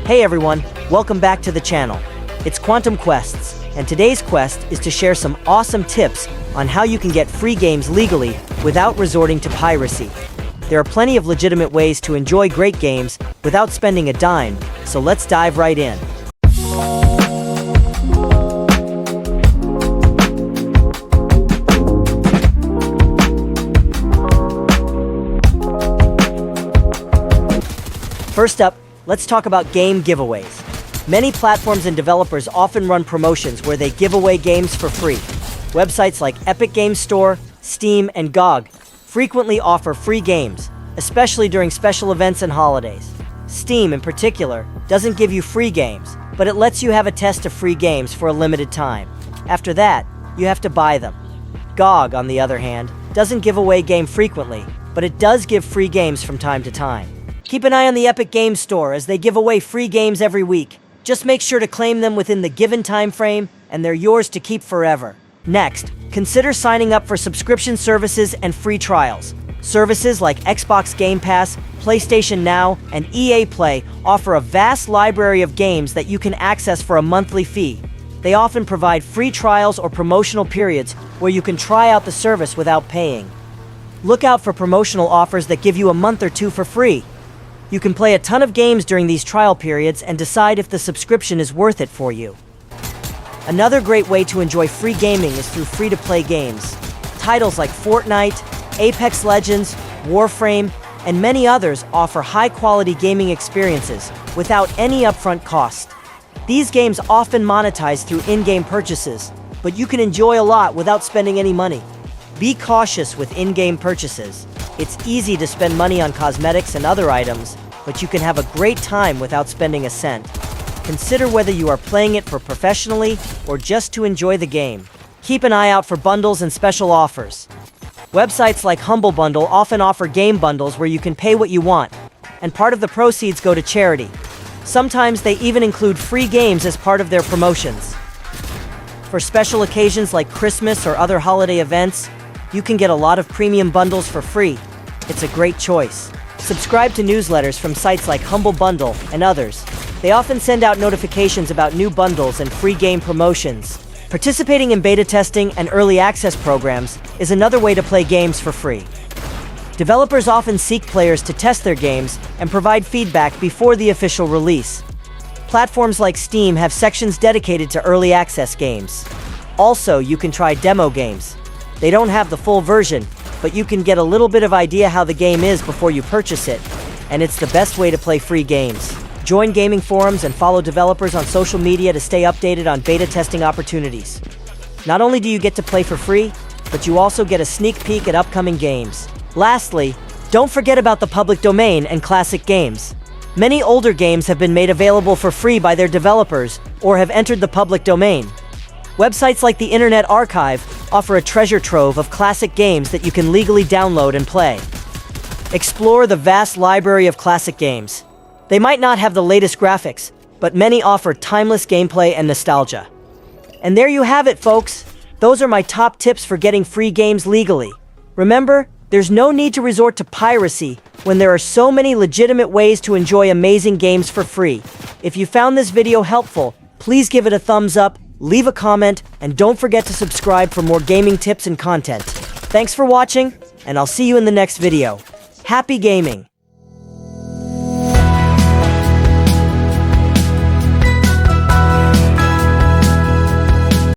Hey everyone, welcome back to the channel. It's Quantum Quests, and today's quest is to share some awesome tips on how you can get free games legally without resorting to piracy. There are plenty of legitimate ways to enjoy great games without spending a dime, so let's dive right in. First up, let's talk about game giveaways. Many platforms and developers often run promotions where they give away games for free. Websites like Epic Games Store, Steam, and GOG frequently offer free games, especially during special events and holidays. Steam, in particular, doesn't give you free games, but it lets you have a test of free games for a limited time. After that, you have to buy them. GOG, on the other hand, doesn't give away games frequently, but it does give free games from time to time. Keep an eye on the Epic Games Store as they give away free games every week. Just make sure to claim them within the given time frame, and they're yours to keep forever. Next, consider signing up for subscription services and free trials. Services like Xbox Game Pass, PlayStation Now, and EA Play offer a vast library of games that you can access for a monthly fee. They often provide free trials or promotional periods where you can try out the service without paying. Look out for promotional offers that give you a month or two for free. You can play a ton of games during these trial periods and decide if the subscription is worth it for you. Another great way to enjoy free gaming is through free-to-play games. Titles like Fortnite, Apex Legends, Warframe, and many others offer high-quality gaming experiences without any upfront cost. These games often monetize through in-game purchases, but you can enjoy a lot without spending any money. Be cautious with in-game purchases. It's easy to spend money on cosmetics and other items, but you can have a great time without spending a cent. Consider whether you are playing it for professionally or just to enjoy the game. Keep an eye out for bundles and special offers. Websites like Humble Bundle often offer game bundles where you can pay what you want, and part of the proceeds go to charity. Sometimes they even include free games as part of their promotions. For special occasions like Christmas or other holiday events, you can get a lot of premium bundles for free. It's a great choice. Subscribe to newsletters from sites like Humble Bundle and others. They often send out notifications about new bundles and free game promotions. Participating in beta testing and early access programs is another way to play games for free. Developers often seek players to test their games and provide feedback before the official release. Platforms like Steam have sections dedicated to early access games. Also, you can try demo games. They don't have the full version, but you can get a little bit of idea how the game is before you purchase it, and it's the best way to play free games. Join gaming forums and follow developers on social media to stay updated on beta testing opportunities. Not only do you get to play for free, but you also get a sneak peek at upcoming games. Lastly, don't forget about the public domain and classic games. Many older games have been made available for free by their developers or have entered the public domain. Websites like the Internet Archive offer a treasure trove of classic games that you can legally download and play. Explore the vast library of classic games. They might not have the latest graphics, but many offer timeless gameplay and nostalgia. And there you have it, folks. Those are my top tips for getting free games legally. Remember, there's no need to resort to piracy when there are so many legitimate ways to enjoy amazing games for free. If you found this video helpful, please give it a thumbs up, leave a comment, and don't forget to subscribe for more gaming tips and content. Thanks for watching, and I'll see you in the next video. Happy gaming!